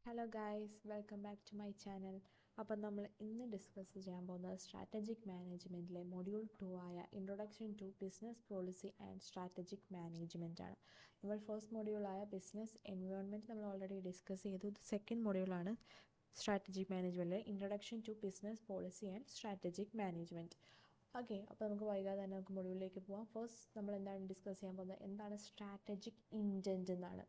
Hello guys, welcome back to my channel. അപ്പം നമ്മൾ ഇന്ന് ഡിസ്കസ് ചെയ്യാൻ പോകുന്നത് സ്ട്രാറ്റജിക് മാനേജ്മെൻറ്റിലെ മൊഡ്യൂൾ 2 ആയ introduction to business policy and strategic management ആണ്. നമ്മൾ ഫസ്റ്റ് മൊഡ്യൂളായ ബിസിനസ് എൻവയോൺമെൻറ്റ് നമ്മൾ ഓൾറെഡി ഡിസ്കസ് ചെയ്തു. സെക്കൻഡ് മൊഡ്യൂളാണ് സ്ട്രാറ്റജിക് മാനേജ്മെൻറ്റിലെ introduction to business policy and strategic management. Okay, അപ്പോൾ നമുക്ക് വൈകാതെ തന്നെ നമുക്ക് മൊഡ്യൂളിലേക്ക് പോകാം. ഫസ്റ്റ് നമ്മൾ എന്താണ് ഡിസ്കസ് ചെയ്യാൻ പോകുന്നത്, എന്താണ് സ്ട്രാറ്റജിക് ഇൻറ്റൻറ്റ് എന്നാണ്.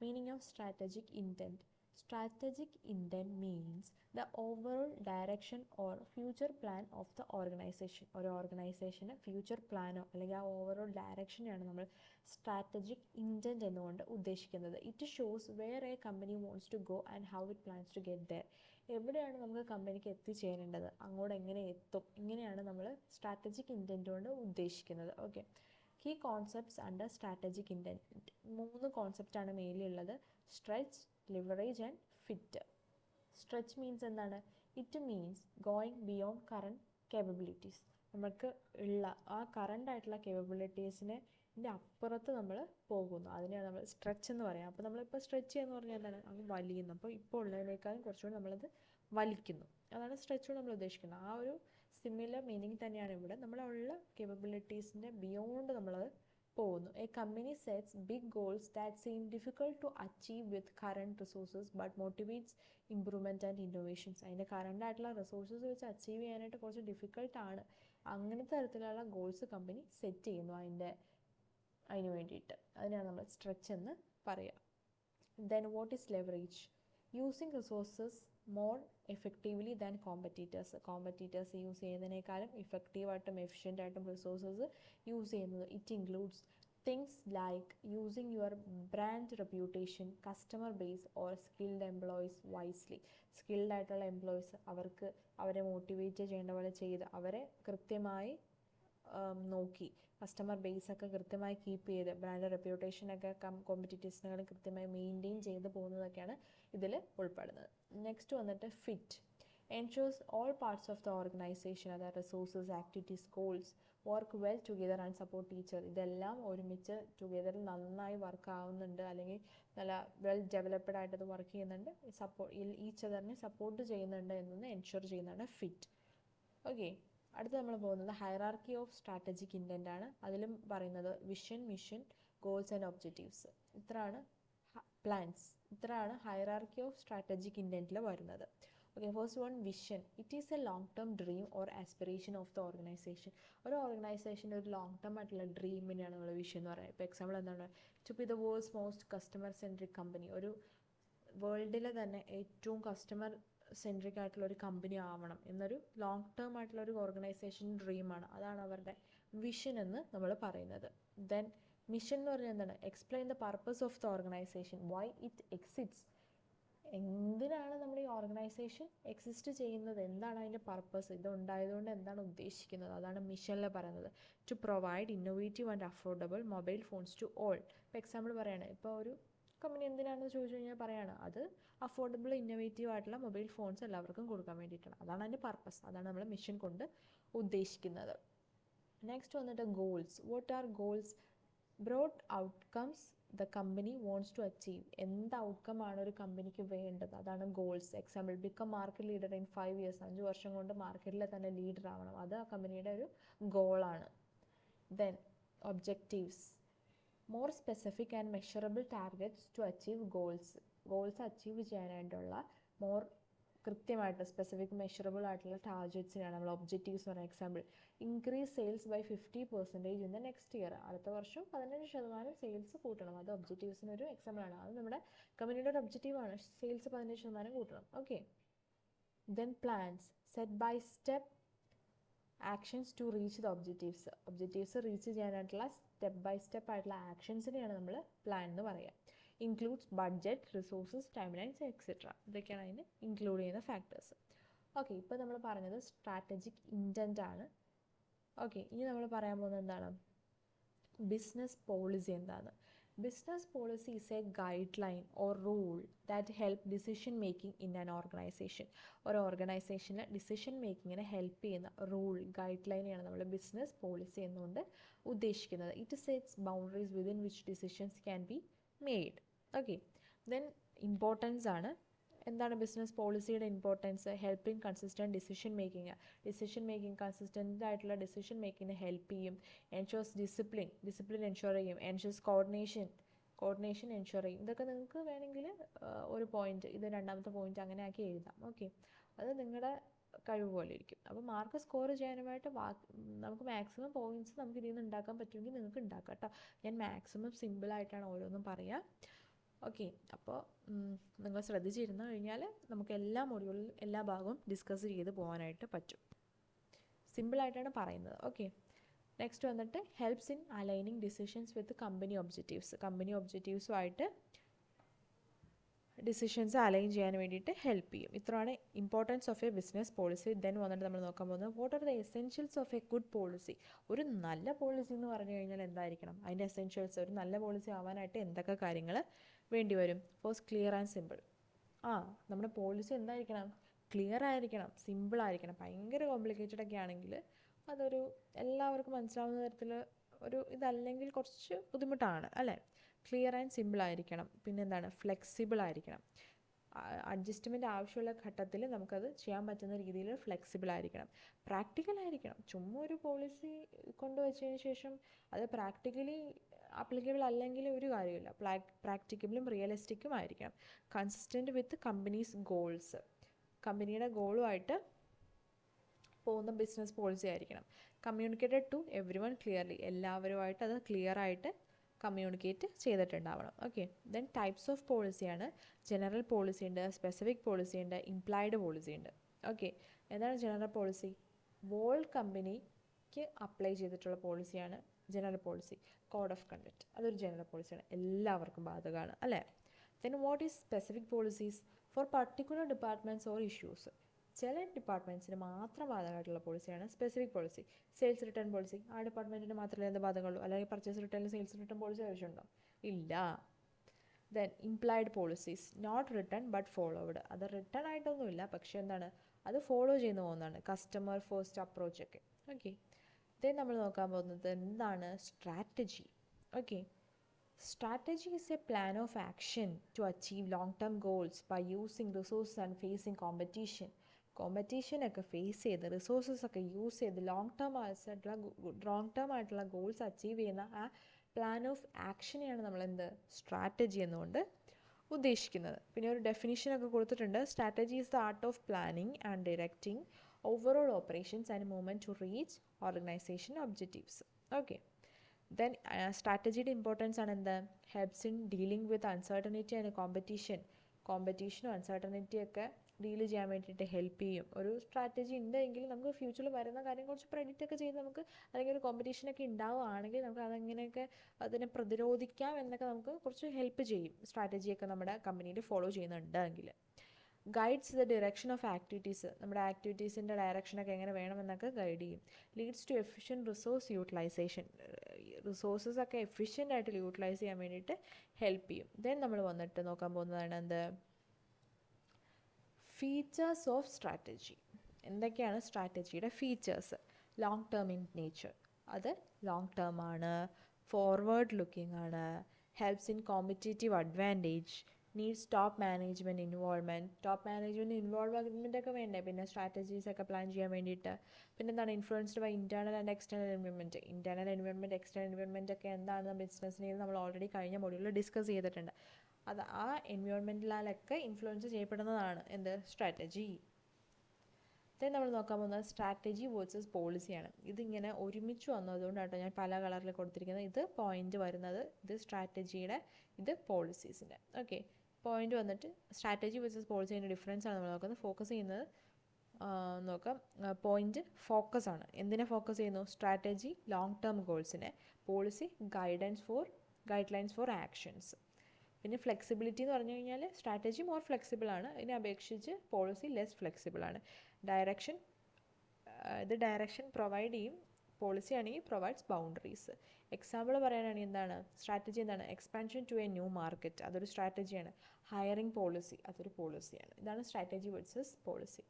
Meaning of strategic intent. Strategic intent means the overall direction or future plan of the organization. ഒരു ഓർഗനൈസേഷന് ഫ്യൂച്ചർ പ്ലാനോ അല്ലെങ്കിൽ ആ ഓവറോൾ ഡയറക്ഷനെയാണ് നമ്മൾ സ്ട്രാറ്റജിക് ഇൻറ്റൻറ്റ് എന്നുകൊണ്ട് ഉദ്ദേശിക്കുന്നത്. It shows where a company wants to go and how it plans to get there. എവിടെയാണ് നമുക്ക് കമ്പനിക്ക് എത്തിച്ചേരേണ്ടത്, അങ്ങോട്ട് എങ്ങനെ എത്തും, ഇങ്ങനെയാണ് നമ്മൾ സ്ട്രാറ്റജിക് ഇൻറ്റൻറ്റ് കൊണ്ട് ഉദ്ദേശിക്കുന്നത്. Okay, key concepts under strategic intent. 3 കോൺസെപ്റ്റാണ് മെയിൻലി ഉള്ളത്: stretch, leverage and fit. Stretch means എന്താണ്? It means going beyond current capabilities. നമുക്ക് ഉള്ള ആ കറണ്ട് ആയിട്ടുള്ള കേപ്പബിലിറ്റീസിനെ അപ്പുറത്ത് നമ്മൾ പോകുന്നു, അതിനെയാണ് നമ്മൾ സ്ട്രെച്ച് എന്ന് പറയാം. അപ്പോൾ നമ്മളിപ്പോൾ സ്ട്രെച്ച് എന്ന് പറഞ്ഞാൽ എന്താണ്? അങ്ങ് വലിയുന്നു. അപ്പോൾ ഇപ്പോൾ ഉള്ളതിനേക്കാളും കുറച്ചുകൂടി നമ്മളത് വലിക്കുന്നു, അതാണ് സ്ട്രെച്ച് നമ്മൾ ഉദ്ദേശിക്കുന്നത്. ആ ഒരു സിമിലർ മീനിങ് തന്നെയാണ് ഇവിടെ. നമ്മളുള്ള കേപ്പബിലിറ്റീസിൻ്റെ ബിയോണ്ട് നമ്മളത് പോകുന്നു. A company sets big goals that seem difficult to achieve with current resources but motivates improvement and innovations. അതിൻ്റെ കറണ്ട് ആയിട്ടുള്ള റിസോഴ്സസ് വെച്ച് അച്ചീവ് ചെയ്യാനായിട്ട് കുറച്ച് ഡിഫിക്കൾട്ടാണ്. അങ്ങനത്തെ തരത്തിലുള്ള ഗോൾസ് കമ്പനി സെറ്റ് ചെയ്യുന്നു അതിന് വേണ്ടിയിട്ട്. അതിനാണ് നമ്മൾ സ്ട്രെച്ച് എന്ന് പറയുക. Then what is leverage? Using resources more effectively than competitors use ചെയ്യുന്നതിനേക്കാളും ഇഫക്റ്റീവായിട്ടും എഫിഷ്യൻ്റായിട്ടും റിസോഴ്സസ് യൂസ് ചെയ്യുന്നത്. It includes things like using your brand reputation, customer base or skilled employees wisely. Skilled ആയിട്ടുള്ള എംപ്ലോയീസ്, അവരെ മോട്ടിവേറ്റ് ചെയ്യേണ്ട പോലെ ചെയ്ത് അവരെ കൃത്യമായി നോക്കി, കസ്റ്റമർ ബേസൊക്കെ കൃത്യമായി കീപ്പ് ചെയ്ത്, ബ്രാൻഡ് റെപ്യൂട്ടേഷനൊക്കെ കോമ്പറ്റീറ്റേഴ്സിനെക്കാളും കൃത്യമായി മെയിൻറ്റെയിൻ ചെയ്ത് പോകുന്നതൊക്കെയാണ് ഇതിൽ ഉൾപ്പെടുന്നത്. നെക്സ്റ്റ് വന്നിട്ട് fit. Ensures all parts of the organisation, അതായത് resources, activities, goals work well together and support each other. ഇതെല്ലാം ഒരുമിച്ച് ടുഗെദറിൽ നന്നായി വർക്ക് ആവുന്നുണ്ട്, അല്ലെങ്കിൽ നല്ല വെൽ ഡെവലപ്ഡ് ആയിട്ടത് വർക്ക് ചെയ്യുന്നുണ്ട്, ഈച്ച് അതറിനെ സപ്പോർട്ട് ചെയ്യുന്നുണ്ട് എന്നൊന്ന് എൻഷുർ ചെയ്യുന്നതാണ് ഫിറ്റ്. ഓക്കെ, അടുത്ത് നമ്മൾ പോകുന്നത് ഹൈറാർക്കി ഓഫ് സ്ട്രാറ്റജിക് ഇൻറ്റൻറ്റ് ആണ്. അതിലും പറയുന്നത് vision, mission, goals and objectives. ഇത്രയാണ് പ്ലാൻസ്. ഇത്രയാണ് ഹൈറാർക്കി ഓഫ് സ്ട്രാറ്റജിക് ഇൻറ്റൻറ്റിൽ വരുന്നത്. Okay, first one, vision. It is A long term dream or aspiration of the organisation. ഒരു ഓർഗനൈസേഷൻ്റെ ഒരു ലോങ് ടേം ആയിട്ടുള്ള ഡ്രീമിനെയാണ് നമ്മൾ വിഷൻ എന്ന് പറയുന്നത്. ഇപ്പോൾ എക്സാമ്പിൾ എന്താണ്? To be the world's most customer centric company. ഒരു വേൾഡിലെ തന്നെ ഏറ്റവും കസ്റ്റമർ സെൻട്രിക് ആയിട്ടുള്ള ഒരു കമ്പനി ആവണം എന്നൊരു ലോങ് ടേം ആയിട്ടുള്ള ഒരു ഓർഗനൈസേഷൻ ഡ്രീമാണ്. അതാണ് അവരുടെ വിഷൻ എന്ന് നമ്മൾ പറയുന്നത്. ദെൻ മിഷൻ എന്ന് പറഞ്ഞാൽ എന്താണ്? Explain the purpose of the organisation, why it exits. എന്തിനാണ് നമ്മുടെ ഈ ഓർഗനൈസേഷൻ എക്സിസ്റ്റ് ചെയ്യുന്നത്, എന്താണ് അതിൻ്റെ പർപ്പസ്, ഇത് ഉണ്ടായതുകൊണ്ട് എന്താണ് ഉദ്ദേശിക്കുന്നത്, അതാണ് മിഷനിൽ പറയുന്നത്. To provide innovative and affordable mobile phones to all. ഇപ്പോൾ എക്സാമ്പിൾ പറയുകയാണ്, ഇപ്പോൾ ഒരു കമ്പനി എന്തിനാണെന്ന് ചോദിച്ചു കഴിഞ്ഞാൽ പറയുകയാണ്, അത് അഫോർഡബിൾ ഇന്നോവേറ്റീവ് ആയിട്ടുള്ള മൊബൈൽ ഫോൺസ് എല്ലാവർക്കും കൊടുക്കാൻ വേണ്ടിയിട്ടാണ്. അതാണ് അതിൻ്റെ പർപ്പസ്, അതാണ് നമ്മൾ മിഷൻ കൊണ്ട് ഉദ്ദേശിക്കുന്നത്. നെക്സ്റ്റ് വന്നിട്ട് goals. What are goals? Broad outcomes the company wants to achieve. എന്ത് ഔട്ട്കമാണ് ഒരു കമ്പനിക്ക് വേണ്ടത്, അതാണ് goals. Example, become market leader in 5 years. 5 വർഷം കൊണ്ട് മാർക്കറ്റിലെ തന്നെ ലീഡർ ആവണം, അത് ആ കമ്പനിയുടെ ഒരു ഗോളാണ്. Then objectives. More specific and measurable targets to achieve goals. Goals achieve ചെയ്യാനായിട്ടുള്ള മോർ കൃത്യമായിട്ട് സ്പെസിഫിക് മെഷറബിൾ ആയിട്ടുള്ള ടാർഗറ്റ്സിനാണ് നമ്മൾ ഒബ്ജക്റ്റീവ്സ് എന്ന് പറയുന്നത്. Example, increase sales by 50% in the next year. അടുത്ത വർഷം 15% സെയിൽസ് കൂട്ടണം, അത് ഒബ്ജക്റ്റീവ്സിനൊരു എക്സാമ്പിളാണ്. അത് നമ്മുടെ കമ്പനിയുടെ ഒരു ഒബ്ജക്റ്റീവാണ്, സെയിൽസ് 15% കൂട്ടണം. Okay, then plans. Set by step actions to reach the objectives reach ചെയ്യാനായിട്ടുള്ള സ്റ്റെപ്പ് ബൈ സ്റ്റെപ്പ് ആയിട്ടുള്ള ആക്ഷൻസിനെയാണ് നമ്മൾ പ്ലാൻ എന്ന് പറയുക. Includes budget, resources, timelines etcetera. ഇതൊക്കെയാണ് അതിന് ഇൻക്ലൂഡ് ചെയ്യുന്ന ഫാക്ടേഴ്സ്. ഓക്കെ, ഇപ്പോൾ നമ്മൾ പറഞ്ഞത് സ്ട്രാറ്റജിക് ഇൻറ്റൻറ്റ് ആണ്. ഓക്കെ, ഇനി നമ്മൾ പറയാൻ പോകുന്നത് എന്താണ്? ബിസിനസ് പോളിസി എന്താണ്? Business policy is A guide line or rule that help decision making in an organisation. ഒരു ഓർഗനൈസേഷനിൽ ഡിസിഷൻ മേക്കിങ്ങിനെ ഹെൽപ്പ് ചെയ്യുന്ന റൂൾ, ഗൈഡ് ലൈനെയാണ് നമ്മൾ ബിസിനസ് പോളിസി എന്നുകൊണ്ട് ഉദ്ദേശിക്കുന്നത്. It sets boundaries within which decisions can be made. Okay, then importance ആണ്. എന്താണ് business പോളിസിയുടെ importance? Helping consistent decision making consistent ആയിട്ടുള്ള ഡിസിഷൻ മേക്കിങ്ങിന് ഹെൽപ്പ് ചെയ്യും. എൻഷുവേഴ്സ് ഡിസിപ്ലിൻ എൻഷുർ ചെയ്യും. എൻഷുവേഴ്സ് കോർഡിനേഷൻ എൻഷുർ ചെയ്യും. ഇതൊക്കെ നിങ്ങൾക്ക് വേണമെങ്കിൽ ഒരു പോയിന്റ്, ഇത് രണ്ടാമത്തെ പോയിന്റ് അങ്ങനെ ആക്കി എഴുതാം. ഓക്കെ, അത് നിങ്ങളുടെ കഴിവ് പോലെ ഇരിക്കും. അപ്പോൾ മാർക്ക് സ്കോർ ചെയ്യാനുമായിട്ട് നമുക്ക് മാക്സിമം പോയിന്റ്സ് നമുക്ക് ഇതിൽ നിന്ന് ഉണ്ടാക്കാൻ പറ്റുമെങ്കിൽ നിങ്ങൾക്ക് ഉണ്ടാക്കാം കേട്ടോ. ഞാൻ മാക്സിമം സിമ്പിളായിട്ടാണ് ഓരോന്നും പറയുക. ഓക്കെ, അപ്പോൾ നിങ്ങൾ ശ്രദ്ധിച്ചിരുന്നു കഴിഞ്ഞാൽ നമുക്ക് എല്ലാ മൊഡ്യൂളിലും എല്ലാ ഭാഗവും ഡിസ്കസ് ചെയ്ത് പോകാനായിട്ട് പറ്റും. സിമ്പിളായിട്ടാണ് പറയുന്നത്. ഓക്കെ, നെക്സ്റ്റ് വന്നിട്ട് helps in aligning decisions with company ഒബ്ജക്റ്റീവ്സുമായിട്ട് ഡിസിഷൻസ് അലൈൻ ചെയ്യാൻ വേണ്ടിയിട്ട് ഹെൽപ്പ് ചെയ്യും. ഇത്രയാണ് importance of a business policy. Then വന്നിട്ട് നമ്മൾ നോക്കാൻ പോകുന്നത് what are the essentials of a good policy. ഒരു നല്ല പോളിസി എന്ന് പറഞ്ഞു കഴിഞ്ഞാൽ എന്തായിരിക്കണം? അതിൻ്റെ എസെൻഷ്യൽസ്, ഒരു നല്ല പോളിസി ആവാനായിട്ട് എന്തൊക്കെ കാര്യങ്ങൾ വേണ്ടി വരും? First, clear and simple. നമ്മുടെ പോളിസി എന്തായിരിക്കണം? ക്ലിയർ ആയിരിക്കണം, സിമ്പിൾ ആയിരിക്കണം. ഭയങ്കര കോംപ്ലിക്കേറ്റഡ് ഒക്കെ ആണെങ്കിൽ അതൊരു എല്ലാവർക്കും മനസ്സിലാവുന്ന തരത്തിൽ ഒരു ഇതല്ലെങ്കിൽ കുറച്ച് ബുദ്ധിമുട്ടാണ് അല്ലേ? ക്ലിയർ ആൻഡ് സിമ്പിൾ ആയിരിക്കണം. പിന്നെന്താണ്? ഫ്ലെക്സിബിൾ ആയിരിക്കണം. അഡ്ജസ്റ്റ്മെൻറ്റ് ആവശ്യമുള്ള ഘട്ടത്തിൽ നമുക്കത് ചെയ്യാൻ പറ്റുന്ന രീതിയിൽ ഫ്ലെക്സിബിൾ ആയിരിക്കണം. പ്രാക്ടിക്കൽ ആയിരിക്കണം. ചുമ്മാ ഒരു പോളിസി കൊണ്ടുവച്ചതിന് ശേഷം അത് പ്രാക്ടിക്കലി ആപ്ലിക്കബിൾ അല്ലെങ്കിൽ ഒരു കാര്യമില്ല. പ്രാക്ടിക്കബിളും റിയലിസ്റ്റിക്കും ആയിരിക്കണം. കൺസിസ്റ്റൻറ്റ് വിത്ത് കമ്പനീസ് ഗോൾസ്, കമ്പനിയുടെ ഗോളുമായിട്ട് പോകുന്ന ബിസിനസ് പോളിസി ആയിരിക്കണം. Communicated to everyone clearly, എല്ലാവരുമായിട്ട് അത് ക്ലിയർ ആയിട്ട് കമ്മ്യൂണിക്കേറ്റ് ചെയ്തിട്ടുണ്ടാവണം. ഓക്കെ, ദെൻ ടൈപ്സ് ഓഫ് പോളിസിയാണ്. ജനറൽ പോളിസി ഉണ്ട്, സ്പെസിഫിക് പോളിസി ഉണ്ട്, ഇംപ്ലൈഡ് പോളിസി ഉണ്ട്. ഓക്കെ, എന്താണ് ജനറൽ പോളിസി? വേൾഡ് കമ്പനിക്ക് അപ്ലൈ ചെയ്തിട്ടുള്ള പോളിസിയാണ് general policy. Code of conduct, അതൊരു ജനറൽ പോളിസിയാണ്, എല്ലാവർക്കും ബാധകമാണ് അല്ലേ? Then what is specific policies? For particular departments or issues. ചില ഡിപ്പാർട്ട്മെൻറ്റ്സിന് മാത്രം ബാധകമായിട്ടുള്ള പോളിസിയാണ് specific policy. Sales return policy ആ ഡിപ്പാർട്ട്മെൻറ്റിന് മാത്രമേ അത് ബാധകമുള്ളൂ, അല്ലെങ്കിൽ പർച്ചേസ് റിട്ടേണിൽ സെയിൽസ് റിട്ടേൺ പോളിസി ആവശ്യമുണ്ടോ? ഇല്ല. Then implied policies, not written but followed. അത് റിട്ടേൺ ആയിട്ടൊന്നുമില്ല, പക്ഷേ എന്താണ്, അത് ഫോളോ ചെയ്യുന്ന പോകുന്നതാണ്. കസ്റ്റമർ ഫസ്റ്റ് അപ്രോച്ച് ഒക്കെ. ഓക്കെ, ദെൻ നമ്മൾ നോക്കാൻ പോകുന്നത് എന്താണ്? Strategy. Okay, strategy is a plan of action to achieve long-term goals by using resources and facing competition. ഒക്കെ ഫേസ് ചെയ്ത് റിസോഴ്സസ് ഒക്കെ യൂസ് ചെയ്ത് ലോങ് ടേം ആയിട്ടുള്ള ഗോൾസ് അച്ചീവ് ചെയ്യുന്ന ആ പ്ലാൻ ഓഫ് ആക്ഷനെയാണ് നമ്മൾ സ്ട്രാറ്റജി എന്നുകൊണ്ട് ഉദ്ദേശിക്കുന്നത്. പിന്നെ ഒരു ഡെഫിനിഷനൊക്കെ കൊടുത്തിട്ടുണ്ട്. Strategy is the art of planning and directing overall operations and movement to reach organisation objectives. Okay, then സ്ട്രാറ്റജിയുടെ ഇമ്പോർട്ടൻസ് ആണ് എന്ത്? Helps in dealing with uncertainty and കോമ്പറ്റീഷനും അൺസർട്ടനിറ്റിയൊക്കെ ഡീൽ ചെയ്യാൻ വേണ്ടിയിട്ട് ഹെൽപ്പ് ചെയ്യും. ഒരു സ്ട്രാറ്റജി ഉണ്ടെങ്കിൽ നമുക്ക് ഫ്യൂച്ചറിൽ വരുന്ന കാര്യം കുറച്ച് പ്രെഡിക്റ്റ് ഒക്കെ ചെയ്ത് നമുക്ക്, അല്ലെങ്കിൽ ഒരു കോമ്പറ്റീഷനൊക്കെ ഉണ്ടാവുകയാണെങ്കിൽ നമുക്ക് അതെങ്ങനെയൊക്കെ അതിനെ പ്രതിരോധിക്കാം എന്നൊക്കെ നമുക്ക് കുറച്ച് ഹെൽപ്പ് ചെയ്യും സ്ട്രാറ്റജിയൊക്കെ നമ്മുടെ കമ്പനിയിൽ ഫോളോ ചെയ്യുന്നുണ്ടെങ്കിൽ. Guides the direction of activities, നമ്മുടെ ആക്ടിവിറ്റീസിൻ്റെ ഡയറക്ഷനൊക്കെ എങ്ങനെ വേണമെന്നൊക്കെ ഗൈഡ് ചെയ്യും. Leads to efficient resource utilization, resources ഒക്കെ എഫിഷ്യൻ്റ് ആയിട്ട് യൂട്ടിലൈസ് ചെയ്യാൻ വേണ്ടിയിട്ട് ഹെൽപ്പ് ചെയ്യും. ദെൻ നമ്മൾ വന്നിട്ട് നോക്കാൻ പോകുന്നതാണ് എന്ത്? Features of strategy. എന്തൊക്കെയാണ് സ്ട്രാറ്റജിയുടെ features? Long term in nature, അത് ലോങ് ടേം ആണ്. ഫോർവേഡ് ലുക്കിംഗ് ആണ്. Helps in competitive advantage. Needs top management involvement ഒക്കെ വേണ്ടേ പിന്നെ സ്ട്രാറ്റജീസ് ഒക്കെ പ്ലാൻ ചെയ്യാൻ വേണ്ടിയിട്ട്? പിന്നെന്താണ്? Influenced by internal and external environment external environment ഒക്കെ എന്താണ് ബിസിനസ്സിനെ നമ്മൾ ഓൾറെഡി കഴിഞ്ഞ മൊഡ്യൂളിൽ ഡിസ്കസ് ചെയ്തിട്ടുണ്ട്. അത് ആ എൻവയോൺമെൻറ്റിലാലൊക്കെ ഇൻഫ്ലുവൻസ് ചെയ്യപ്പെടുന്നതാണ് എന്ത്? സ്ട്രാറ്റജി. ദെൻ നമ്മൾ നോക്കാൻ പോകുന്നത് സ്ട്രാറ്റജി വേഴ്സസ് പോളിസിയാണ്. ഇതിങ്ങനെ ഒരുമിച്ച് വന്നതുകൊണ്ടാട്ടോ ഞാൻ പല കളറിൽ കൊടുത്തിരിക്കുന്നത്. ഇത് പോയിന്റ് വരുന്നത് ഇത് സ്ട്രാറ്റജിയുടെ, ഇത് പോളിസീസിൻ്റെ. ഓക്കെ, പോയിന്റ് വന്നിട്ട് സ്ട്രാറ്റജി വേഴ്സസ് പോളിസിൻ്റെ ഡിഫറൻസ് ആണ് നമ്മൾ നോക്കുന്നത്. ഫോക്കസ് ചെയ്യുന്നത് നോക്കാം. പോയിന്റ് ഫോക്കസ് ആണ്. എന്തിനെ ഫോക്കസ് ചെയ്യുന്നു? സ്ട്രാറ്റജി ലോങ് ടേം ഗോൾസിനെ, policy guidelines for actions. പിന്നെ ഫ്ലെക്സിബിലിറ്റി എന്ന് പറഞ്ഞു കഴിഞ്ഞാൽ സ്ട്രാറ്റജി മോർ ഫ്ലെക്സിബിൾ ആണ്, ഇതിനെ അപേക്ഷിച്ച് പോളിസി ലെസ് ഫ്ലെക്സിബിൾ ആണ്. ഡയറക്ഷൻ പ്രൊവൈഡ് ചെയ്യും, പോളിസി ആണെങ്കിൽ പ്രൊവൈഡ്സ് ബൗണ്ടറീസ്. എക്സാമ്പിൾ പറയാനാണെങ്കിൽ എന്താണ് സ്ട്രാറ്റജി? എന്താണ്? Expansion to a new market, അതൊരു സ്ട്രാറ്റജിയാണ്. ഹയറിംഗ് പോളിസി, അതൊരു പോളിസിയാണ്. ഇതാണ് സ്ട്രാറ്റജി വേഴ്സസ് പോളിസി.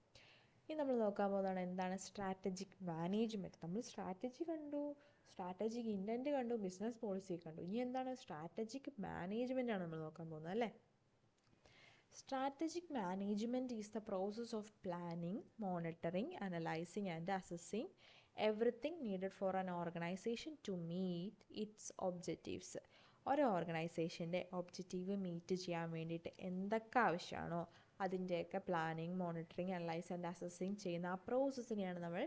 ഇനി നമ്മൾ നോക്കാൻ പോകുന്നതാണ് എന്താണ് സ്ട്രാറ്റജിക് മാനേജ്മെൻറ്റ്. നമ്മൾ സ്ട്രാറ്റജി കണ്ടു, സ്ട്രാറ്റജിക് ഇൻറ്റൻറ്റ് കണ്ടു, ബിസിനസ് പോളിസി കണ്ടു. ഇനി എന്താണ് സ്ട്രാറ്റജിക് മാനേജ്മെൻറ്റ് ആണ് നമ്മൾ നോക്കാൻ പോകുന്നത് അല്ലേ? Strategic management is the process of planning, monitoring, analyzing, and assessing everything needed for an organization to meet its objectives. ഒരു ഓർഗനൈസേഷൻ്റെ ഒബ്ജക്റ്റീവ് മീറ്റ് ചെയ്യാൻ വേണ്ടിയിട്ട് എന്തൊക്കെ ആവശ്യമാണോ അതിൻ്റെയൊക്കെ planning, monitoring, analyse and assessing ചെയ്യുന്ന ആ പ്രോസസ്സിനെയാണ് നമ്മൾ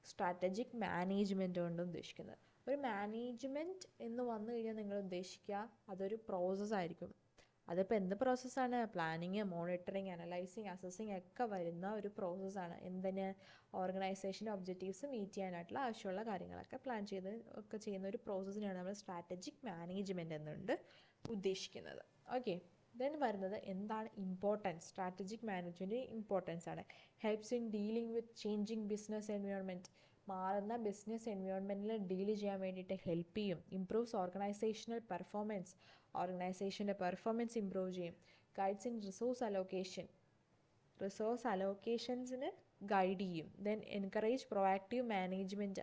സ്ട്രാറ്റജിക് മാനേജ്മെൻറ്റ് കൊണ്ട് ഉദ്ദേശിക്കുന്നത്. ഒരു മാനേജ്മെൻറ്റ് എന്ന് വന്നു കഴിഞ്ഞാൽ നിങ്ങൾ ഉദ്ദേശിക്കുക അതൊരു പ്രോസസ്സായിരിക്കും. അതിപ്പോൾ എന്ത് പ്രോസസ്സാണ്? പ്ലാനിങ്, മോണിറ്ററിങ്, അനലൈസിങ്, അസസ്സിങ് ഒക്കെ വരുന്ന ഒരു പ്രോസസ്സാണ്. എന്തിന്? ഓർഗനൈസേഷൻ്റെ ഒബ്ജക്റ്റീവ്സ് മീറ്റ് ചെയ്യാനായിട്ടുള്ള ആവശ്യമുള്ള കാര്യങ്ങളൊക്കെ പ്ലാൻ ചെയ്ത് ഒക്കെ ചെയ്യുന്ന ഒരു പ്രോസസ്സിനെയാണ് നമ്മൾ സ്ട്രാറ്റജിക് മാനേജ്മെൻറ്റ് എന്നുകൊണ്ട് ഉദ്ദേശിക്കുന്നത്. ഓക്കെ, ദെൻ വരുന്നത് എന്താണ് ഇമ്പോർട്ടൻസ്? സ്ട്രാറ്റജിക് മാനേജ്മെൻറ്റ് ഇമ്പോർട്ടൻസ് ആണ്. Helps in dealing with changing business environment. മാറുന്ന ബിസിനസ് എൻവയോൺമെൻറ്റിൽ ഡീൽ ചെയ്യാൻ വേണ്ടിയിട്ട് ഹെൽപ്പ് ചെയ്യും. Improves organisational performance. ഓർഗനൈസേഷൻ്റെ പെർഫോമൻസ് ഇമ്പ്രൂവ് ചെയ്യും. ഗൈഡ്സ് ഇൻ റിസോഴ്സ് അലോക്കേഷൻസിന് ഗൈഡ് ചെയ്യും. Then encourage proactive management.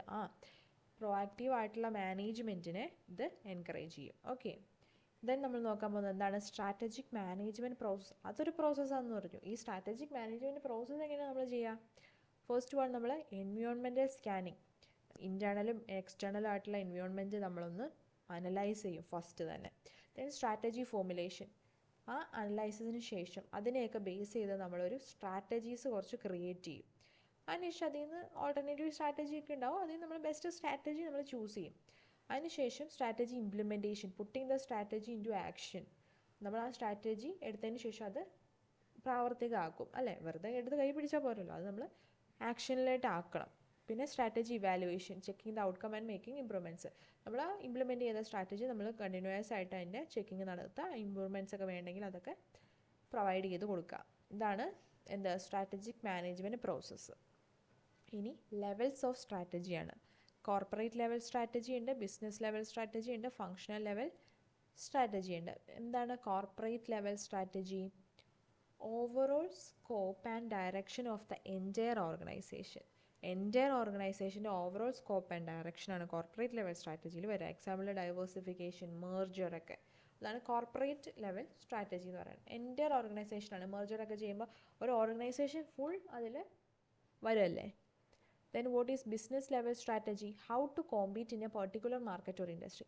Proactive ആയിട്ടുള്ള മാനേജ്മെൻറ്റിനെ ഇത് എൻകറേജ് ചെയ്യും. ഓക്കെ, ദെൻ നമ്മൾ നോക്കാൻ പോകുന്നത് എന്താണ്? Strategic management process. അതൊരു പ്രോസസ്സാണെന്ന് പറഞ്ഞു. ഈ സ്ട്രാറ്റജിക് മാനേജ്മെൻറ്റ് പ്രോസസ്സ് എങ്ങനെയാണ് നമ്മൾ ചെയ്യുക? ഫസ്റ്റ് വൺ, നമ്മൾ എൻവയോൺമെൻറ്റൽ സ്കാനിങ്. ഇൻറ്റേർണലും എക്സ്റ്റേണലും ആയിട്ടുള്ള എൻവയോൺമെൻറ്റ് നമ്മളൊന്ന് അനലൈസ് ചെയ്യും ഫസ്റ്റ് തന്നെ. Then strategy formulation. ആ അനലൈസിന് ശേഷം അതിനെയൊക്കെ ബേസ് ചെയ്ത് നമ്മളൊരു സ്ട്രാറ്റജീസ് കുറച്ച് ക്രിയേറ്റ് ചെയ്യും. അതിനുശേഷം അതിൽ നിന്ന് ഓൾട്ടർനേറ്റീവ് സ്ട്രാറ്റജി ഒക്കെ ഉണ്ടാവും. അതിൽ നമ്മൾ ബെസ്റ്റ് സ്ട്രാറ്റജി നമ്മൾ ചൂസ് ചെയ്യും. അതിനുശേഷം strategy implementation, putting the strategy into action. നമ്മൾ ആ സ്ട്രാറ്റജി എടുത്തതിന് ശേഷം അത് പ്രാവർത്തികമാക്കും, അല്ലേ? വെറുതെ എടുത്ത് കൈ പിടിച്ചാൽ പോരല്ലോ, അത് നമ്മൾ ആക്ഷനിലായിട്ട് ആക്കണം. പിന്നെ strategy evaluation, checking the outcome and making improvements. നമ്മൾ ആ ഇംപ്ലിമെൻറ്റ് ചെയ്ത സ്ട്രാറ്റജി നമ്മൾ കണ്ടിന്യൂസ് ആയിട്ട് അതിൻ്റെ ചെക്കിങ് നടത്തുക. ഇമ്പ്രൂവ്മെൻറ്റ്സ് ഒക്കെ വേണമെങ്കിൽ അതൊക്കെ പ്രൊവൈഡ് ചെയ്ത് കൊടുക്കുക. ഇതാണ് എന്താ സ്ട്രാറ്റജിക് മാനേജ്മെൻറ്റ് പ്രോസസ്സ്. ഇനി ലെവൽസ് ഓഫ് സ്ട്രാറ്റജിയാണ്. കോർപ്പറേറ്റ് ലെവൽ സ്ട്രാറ്റജി ഉണ്ട്, ബിസിനസ് ലെവൽ സ്ട്രാറ്റജി ഉണ്ട്, ഫങ്ഷണൽ ലെവൽ സ്ട്രാറ്റജി ഉണ്ട്. എന്താണ് corporate level strategy? Overall scope and direction of the entire organisation. Entire ഓർഗനൈസേഷൻ്റെ ഓവറോൾ സ്കോപ്പ് ആൻഡ് ഡയറക്ഷനാണ് കോർപ്പറേറ്റ് ലെവൽ സ്ട്രാറ്റജിയിൽ വരിക. എക്സാമ്പിൾ ഡൈവേഴ്സിഫിക്കേഷൻ, മെർജറൊക്കെ. അതാണ് കോർപ്പറേറ്റ് ലെവൽ സ്ട്രാറ്റജി എന്ന് പറയുന്നത്. എൻറ്റയർ ഓർഗനൈസേഷനാണ്. മെർജറൊക്കെ ചെയ്യുമ്പോൾ ഒരു ഓർഗനൈസേഷൻ ഫുൾ അതിൽ വരുമല്ലേ. Then what is business level strategy? How to compete in a particular market or industry.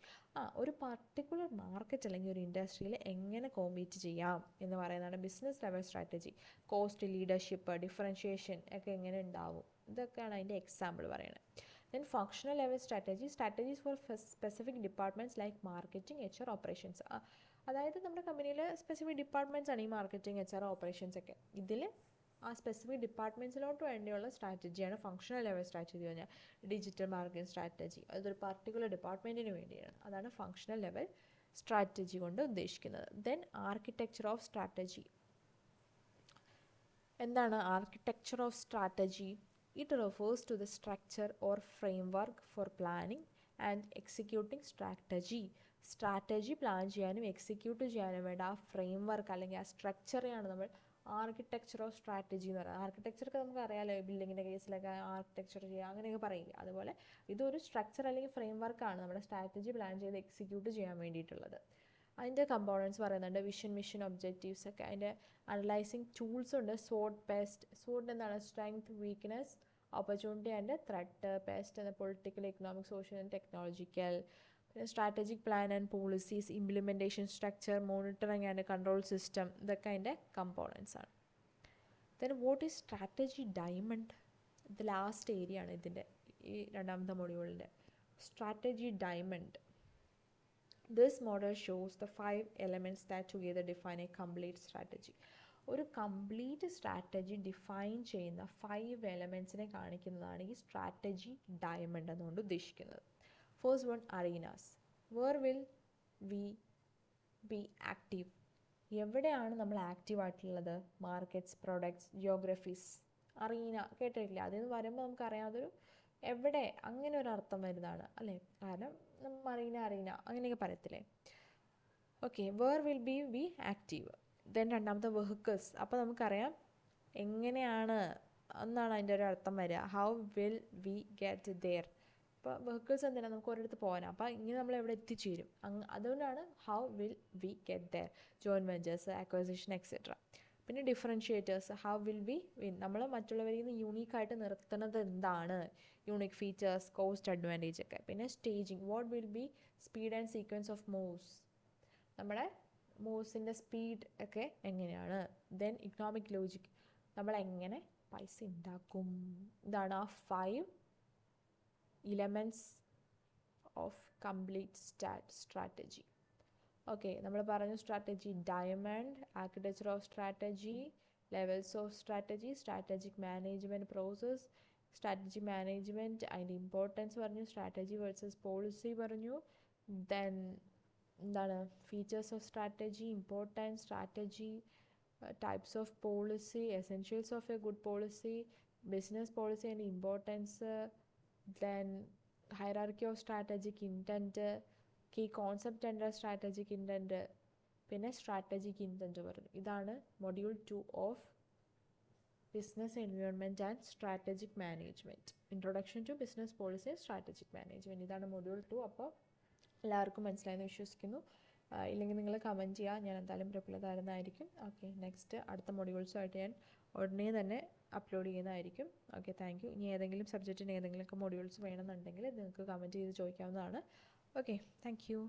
ഒരു പർട്ടിക്കുലർ മാർക്കറ്റ് അല്ലെങ്കിൽ ഒരു ഇൻഡസ്ട്രിയിൽ എങ്ങനെ കോമ്പീറ്റ് ചെയ്യാം എന്ന് പറയുന്നതാണ് business level strategy. Cost, leadership, differentiation ഒക്കെ എങ്ങനെ ഉണ്ടാവും, ഇതൊക്കെയാണ് അതിൻ്റെ എക്സാമ്പിൾ പറയുന്നത്. Then functional level strategy, strategies for specific departments like marketing, HR, operations. അതായത് നമ്മുടെ കമ്പനിയിൽ സ്പെസിഫിക് ഡിപ്പാർട്ട്മെൻറ്റ്സ് ആണ് ഈ മാർക്കറ്റിംഗ്, HR, ഓപ്പറേഷൻസ് ഒക്കെ. ഇതിൽ ആ സ്പെസിഫിക് ഡിപ്പാർട്ട്മെൻറ്റ്സിലോട്ട് വേണ്ടിയുള്ള സ്ട്രാറ്റജിയാണ് ഫങ്ഷണൽ ലെവൽ സ്ട്രാറ്റജി പറഞ്ഞാൽ. ഡിജിറ്റൽ മാർക്കറ്റിംഗ് സ്ട്രാറ്റജി അതൊരു പർട്ടിക്കുലർ ഡിപ്പാർട്ട്മെൻറ്റിന് വേണ്ടിയാണ്. അതാണ് ഫങ്ഷണൽ ലെവൽ സ്ട്രാറ്റജി കൊണ്ട് ഉദ്ദേശിക്കുന്നത്. Then architecture of strategy. എന്താണ് architecture of strategy? It refers to the structure or framework for planning and executing strategy. Strategy plan ചെയ്യാനും execute ചെയ്യാനും വേണ്ട ആ ഫ്രെയിംവർക്ക് അല്ലെങ്കിൽ ആ സ്ട്രക്ചറെയാണ് നമ്മൾ ആർക്കിടെക്ചർ ഓഫ് സ്ട്രാറ്റജി എന്ന് പറയുന്നത്. ആർക്കിടെക്ചറൊക്കെ നമുക്ക് അറിയാമല്ലോ, ബിൽഡിങ്ങിൻ്റെ കേസിലൊക്കെ ആർക്കിടെക്ചർ ചെയ്യുക അങ്ങനെയൊക്കെ പറയില്ല. അതുപോലെ ഇതൊരു സ്ട്രക്ചർ അല്ലെങ്കിൽ ഫ്രെയിംവർക്കാണ് നമ്മുടെ സ്ട്രാറ്റജി പ്ലാൻ ചെയ്ത് എക്സിക്യൂട്ട് ചെയ്യാൻ വേണ്ടിയിട്ടുള്ളത്. അതിൻ്റെ കമ്പോണൻസ് പറയുന്നുണ്ട്. വിഷൻ, മിഷൻ, ഒബ്ജക്റ്റീവ്സ് ഒക്കെ. അതിൻ്റെ അനലൈസിങ് ടൂൾസ് ഉണ്ട്. SWOT, PEST. SWOT എന്താണ്? Strength, weakness, opportunity and threat. PEST എന്ന political, economic, social and technological. പിന്നെ strategic plan and policies, implementation, structure, monitoring and control system. ഇതൊക്കെ അതിൻ്റെ കമ്പോണൻസ് ആണ്. Then what is strategy diamond? ഇത് last area ആണ് ഇതിൻ്റെ ഈ രണ്ടാമത്തെ മൊഡ്യൂളിൻ്റെ. Strategy diamond. This model shows the 5 elements that together define a complete strategy. ഒരു കംപ്ലീറ്റ് സ്ട്രാറ്റജി ഡിഫൈൻ ചെയ്യുന്ന 5 എലമെൻറ്റ്സിനെ കാണിക്കുന്നതാണ് ഈ സ്ട്രാറ്റജി ഡയമണ്ട് എന്നുകൊണ്ട് ഉദ്ദേശിക്കുന്നത്. First one, arenas. Where will we be active? എവിടെയാണ് നമ്മൾ ആക്റ്റീവായിട്ടുള്ളത്? Markets, products, geographies. അറീന കേട്ടിട്ടില്ല. അതിൽ നിന്ന് വരുമ്പോൾ നമുക്കറിയാം അതൊരു എവിടെ അങ്ങനെ ഒരു അർത്ഥം വരുന്നതാണ്, അല്ലേ? കാരണം മറീന, അറീന അങ്ങനെയൊക്കെ പറയത്തില്ലേ. Okay, where will be active. Then രണ്ടാമത്തെ വെഹിക്കിൾസ്. അപ്പോൾ നമുക്കറിയാം എങ്ങനെയാണ് എന്നാണ് അതിൻ്റെ ഒരു അർത്ഥം വരിക. How will we get there. അപ്പോൾ വെഹിക്കിൾസ് എന്തിനാണ്? നമുക്ക് ഒരിടത്ത് പോകാനാണ്. അപ്പോൾ ഇങ്ങനെ നമ്മൾ എവിടെ എത്തിച്ചേരും, അതുകൊണ്ടാണ് how will we get there. Joint ventures, acquisition, etcetera. പിന്നെ differentiators, how will we win, നമ്മൾ മറ്റുള്ളവരിൽ നിന്ന് യൂണീക്കായിട്ട് നിർത്തുന്നത് എന്താണ്, യൂണിക് ഫീച്ചേഴ്സ്, കോസ്റ്റ് അഡ്വാൻറ്റേജ് ഒക്കെ. പിന്നെ staging, what will be speed and sequence of moves, നമ്മുടെ മൂവ്സിൻ്റെ സ്പീഡ് ഒക്കെ എങ്ങനെയാണ്. ദെൻ ഇക്കണോമിക് ലോജിക്, നമ്മൾ എങ്ങനെ പൈസ ഉണ്ടാക്കും. ഇതാണ് ആ 5 elements of complete strategy. Okay, നമ്മൾ പറഞ്ഞു strategy diamond, architecture of strategy, levels of strategy, strategic management process, strategy management അതിൻ്റെ ഇമ്പോർട്ടൻസ് പറഞ്ഞു, സ്ട്രാറ്റജി വേഴ്സസ് പോളിസി പറഞ്ഞു. ദെൻ എന്താണ് features of strategy, importance, strategy, types of policy, essentials of a good policy, business policy and importance, then hierarchy of strategic intent, key concept and strategic intent, പിന്നെ strategic intent പറഞ്ഞു. ഇതാണ് module 2 of business environment and strategic management, introduction to business policy and strategic management. ഇതാണ് module 2. അപ്പോൾ എല്ലാവർക്കും മനസ്സിലായെന്ന് വിശ്വസിക്കുന്നു. ഇല്ലെങ്കിൽ നിങ്ങൾ കമൻറ്റ് ചെയ്യുക, ഞാൻ എന്തായാലും റിപ്ലൈ തരുന്നതായിരിക്കും. ഓക്കെ, നെക്സ്റ്റ് അടുത്ത മൊഡ്യൂൾസുമായിട്ട് ഞാൻ ഉടനെ തന്നെ അപ്ലോഡ് ചെയ്യുന്നതായിരിക്കും. Okay, thank U. ഇനി ഏതെങ്കിലും സബ്ജക്റ്റിന് ഏതെങ്കിലുമൊക്കെ മൊഡ്യൂൾസ് വേണമെന്നുണ്ടെങ്കിൽ നിങ്ങൾക്ക് കമൻറ്റ് ചെയ്ത് ചോദിക്കാവുന്നതാണ്. Okay, thank U.